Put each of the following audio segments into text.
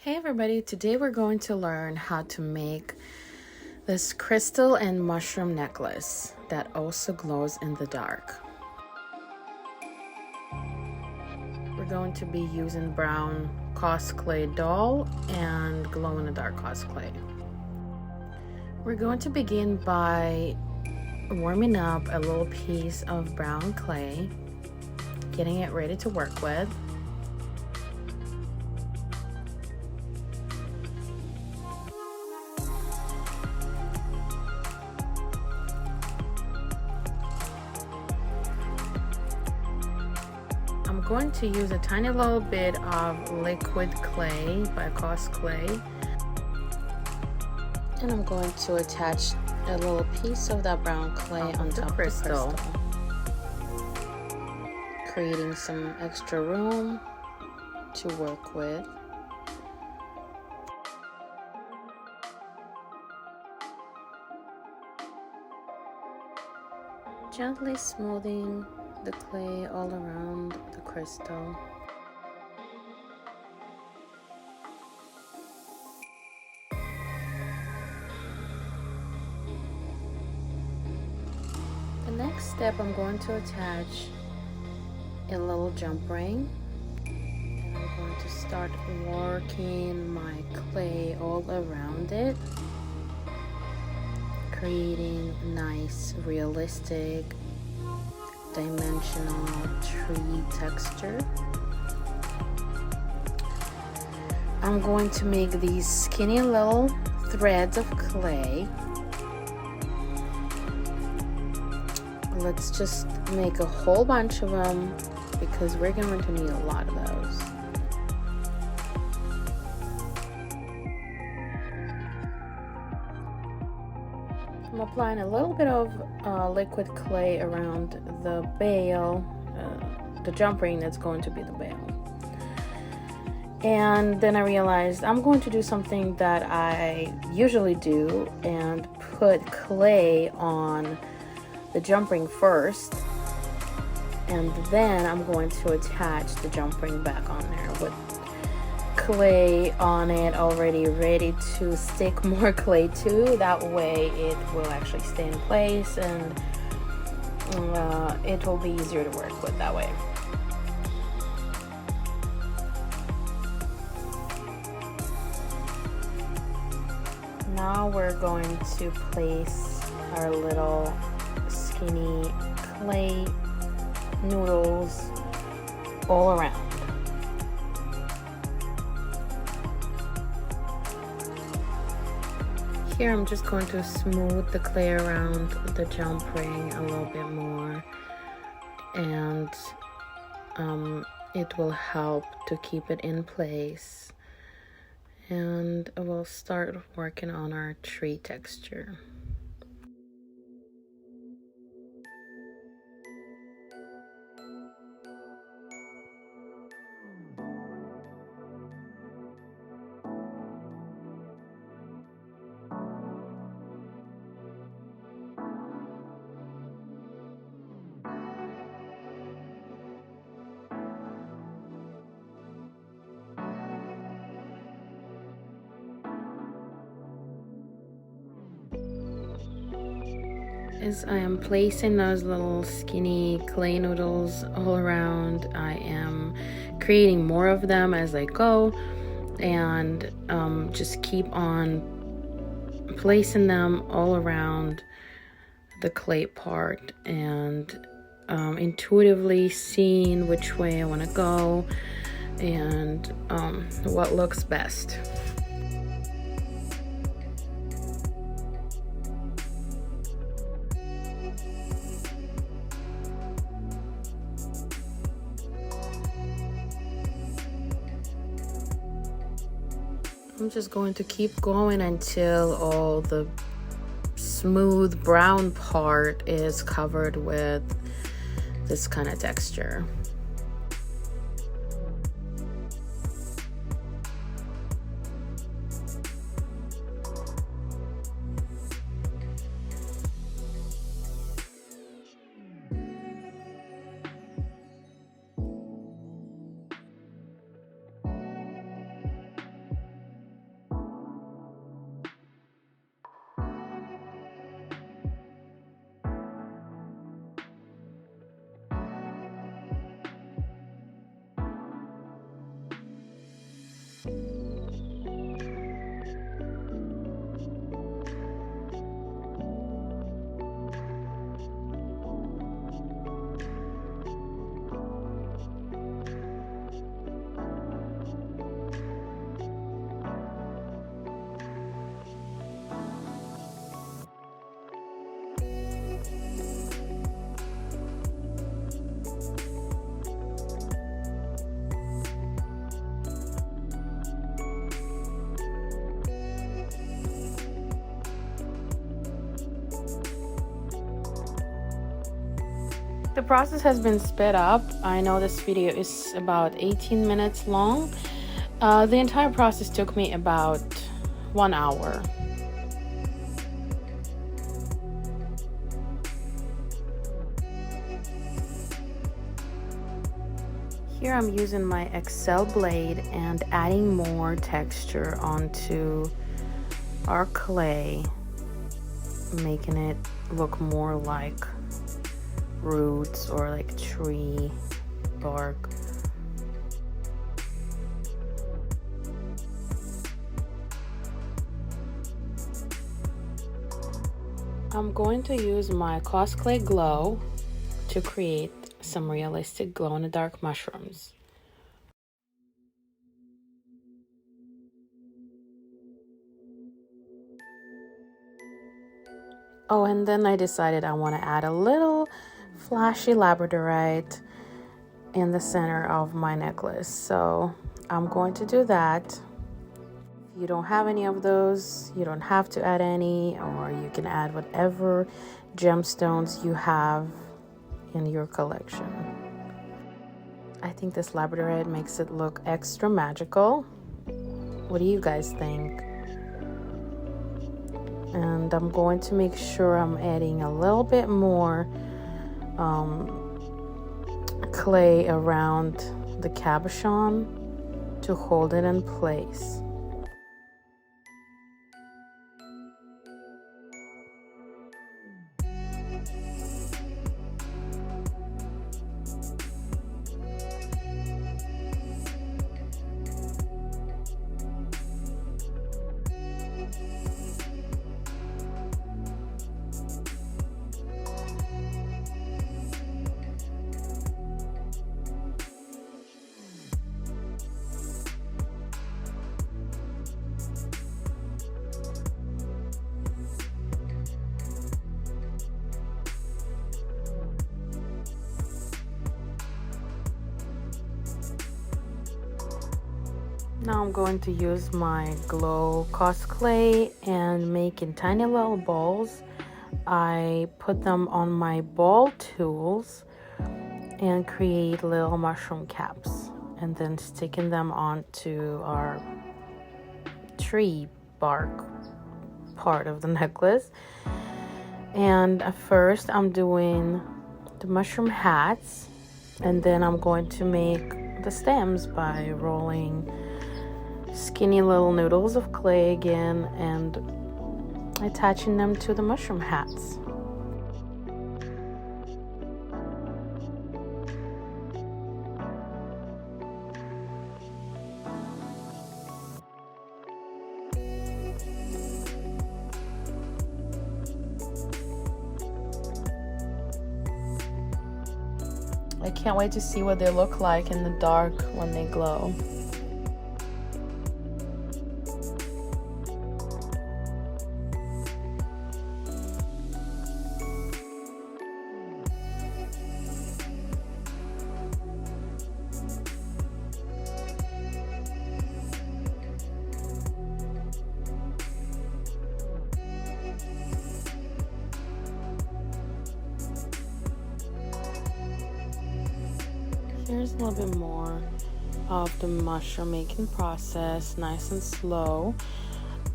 Hey everybody, today we're going to learn how to make this crystal and mushroom necklace that also glows in the dark. We're going to be using brown cosclay doll and glow in the dark cosclay. We're going to begin by warming up a little piece of brown clay, getting it ready to work with. I'm going to use a tiny little bit of liquid clay by cosclay, and I'm going to attach a little piece of that brown clay on top of the crystal, creating some extra room to work with. Gently smoothing the clay all around the crystal. The next step, I'm going to attach a little jump ring, and I'm going to start working my clay all around it, creating nice, realistic, dimensional tree texture. I'm going to make these skinny little threads of clay. Let's just make a whole bunch of them because we're going to need a lot of those. I'm applying a little bit of liquid clay around the bail, the jump ring that's going to be the bail. And then I realized I'm going to do something that I usually do and put clay on the jump ring first, and then I'm going to attach the jump ring back on there with clay on it already ready to stick more clay to. That way it will actually stay in place, and it will be easier to work with that way. Now we're going to place our little skinny clay noodles all around. Here I'm just going to smooth the clay around the jump ring a little bit more, and it will help to keep it in place, and we'll start working on our tree texture. As I am placing those little skinny clay noodles all around, I am creating more of them as I go, and just keep on placing them all around the clay part, and intuitively seeing which way I want to go and what looks best. I'm just going to keep going until all the smooth brown part is covered with this kind of texture. The process has been sped up. I know this video is about 18 minutes long. The entire process took me about 1 hour. Here I'm using my Excel blade and adding more texture onto our clay, making it look more like roots or like tree bark. I'm going to use my Cosclay Glow to create some realistic glow-in-the-dark mushrooms. Oh, and then I decided I want to add a little flashy labradorite in the center of my necklace. So I'm going to do that. If you don't have any of those, you don't have to add any, or you can add whatever gemstones you have in your collection. I think this labradorite makes it look extra magical. What do you guys think? And I'm going to make sure I'm adding a little bit more clay around the cabochon to hold it in place. Now I'm going to use my glow cosclay and make in tiny little balls. I put them on my ball tools and create little mushroom caps, and then sticking them onto our tree bark part of the necklace. And at first I'm doing the mushroom hats, and then I'm going to make the stems by rolling skinny little noodles of clay again and attaching them to the mushroom hats. I can't wait to see what they look like in the dark when they glow. Here's a little bit more of the mushroom making process, nice and slow.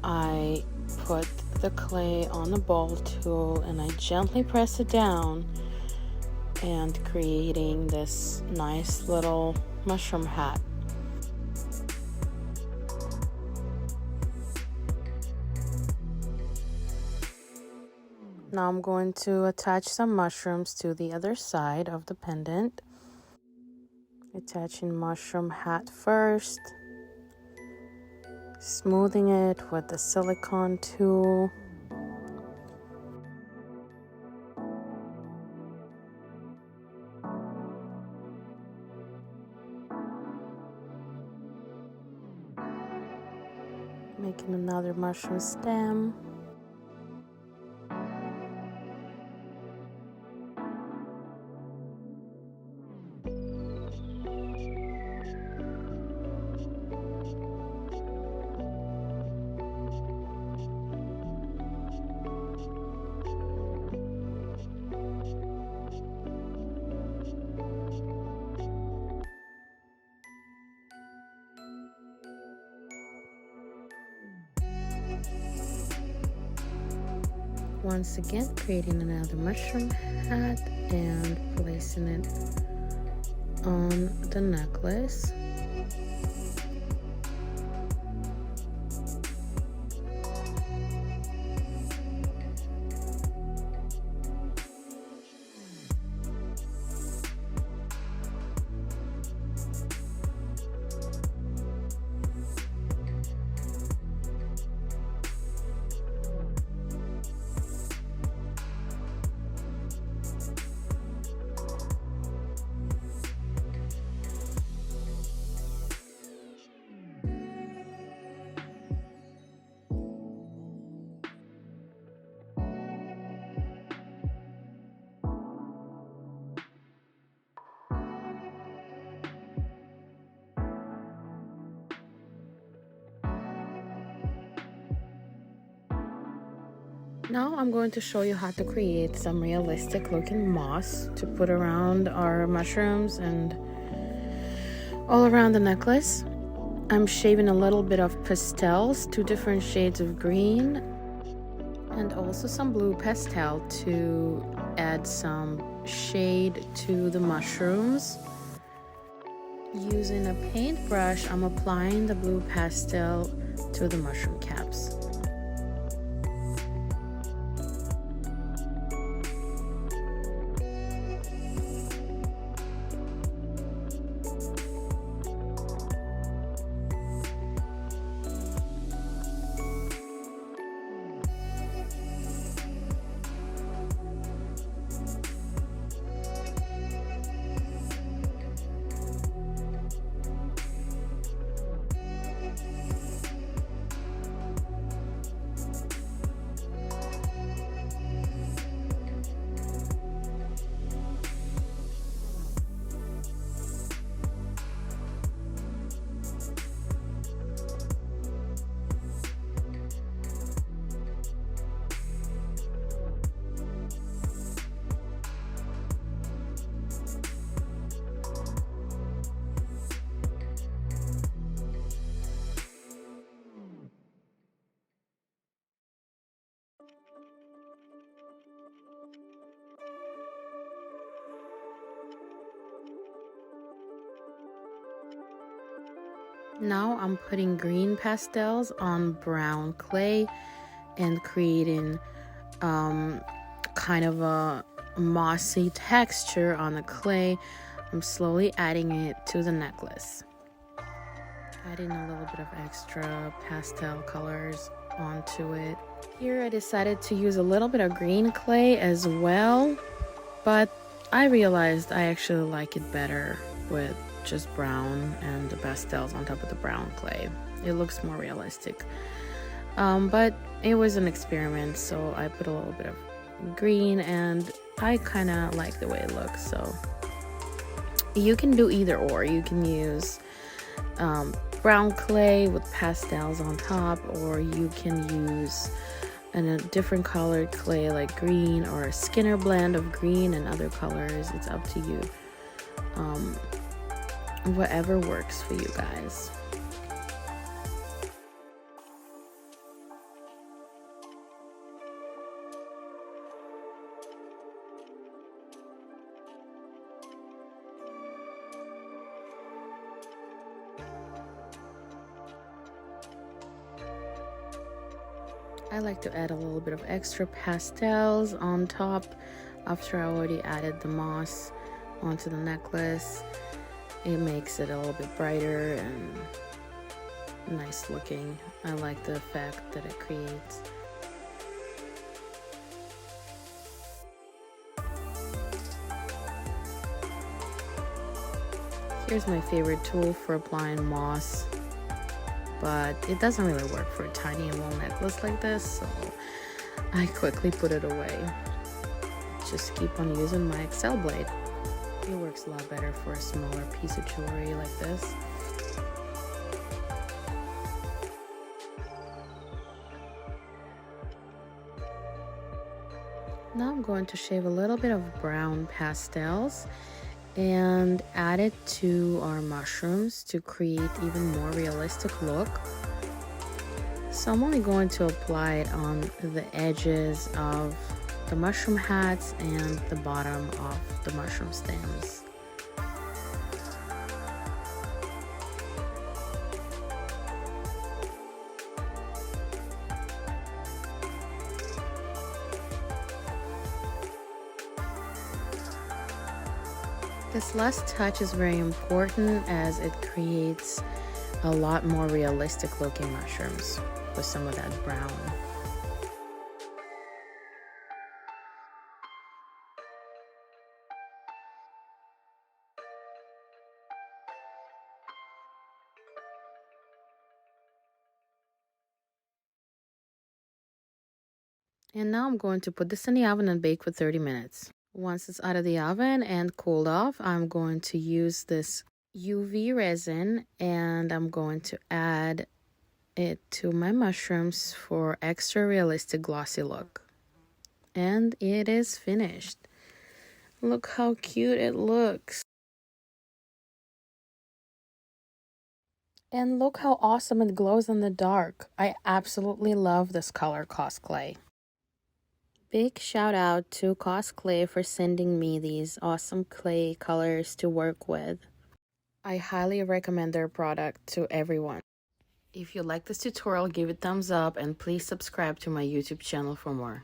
I put the clay on the ball tool and I gently press it down, and creating this nice little mushroom hat. Now I'm going to attach some mushrooms to the other side of the pendant. Attaching mushroom hat first, smoothing it with the silicone tool. Making another mushroom stem. Once again, creating another mushroom hat and placing it on the necklace. Now I'm going to show you how to create some realistic looking moss to put around our mushrooms and all around the necklace. I'm shaving a little bit of pastels, 2 different shades of green, and also some blue pastel to add some shade to the mushrooms. Using a paintbrush, I'm applying the blue pastel to the mushroom caps. Now I'm putting green pastels on brown clay and creating kind of a mossy texture on the clay. I'm slowly adding it to the necklace. Adding a little bit of extra pastel colors onto it. Here I decided to use a little bit of green clay as well, but I realized I actually like it better with just brown and the pastels on top of the brown clay. It looks more realistic. But it was an experiment, so I put a little bit of green and I kind of like the way it looks. So you can do either or. You can use brown clay with pastels on top, or you can use a different colored clay like green or a Skinner blend of green and other colors. It's up to you. Whatever works for you guys. I like to add a little bit of extra pastels on top after I already added the moss onto the necklace. It makes it a little bit brighter and nice looking. I like the effect that it creates. Here's my favorite tool for applying moss, but it doesn't really work for a tiny little necklace like this, so I quickly put it away. Just keep on using my Excel blade. It works a lot better for a smaller piece of jewelry like this. Now I'm going to shave a little bit of brown pastels and add it to our mushrooms to create even more realistic look. So I'm only going to apply it on the edges of the mushroom hats and the bottom of the mushroom stems. This last touch is very important as it creates a lot more realistic looking mushrooms with some of that brown. And now I'm going to put this in the oven and bake for 30 minutes. Once it's out of the oven and cooled off, I'm going to use this UV resin and I'm going to add it to my mushrooms for extra realistic glossy look. And it is finished. Look how cute it looks. And look how awesome it glows in the dark. I absolutely love this color cosplay. Big shout out to Cosclay for sending me these awesome clay colors to work with. I highly recommend their product to everyone. If you like this tutorial, give it a thumbs up and please subscribe to my YouTube channel for more.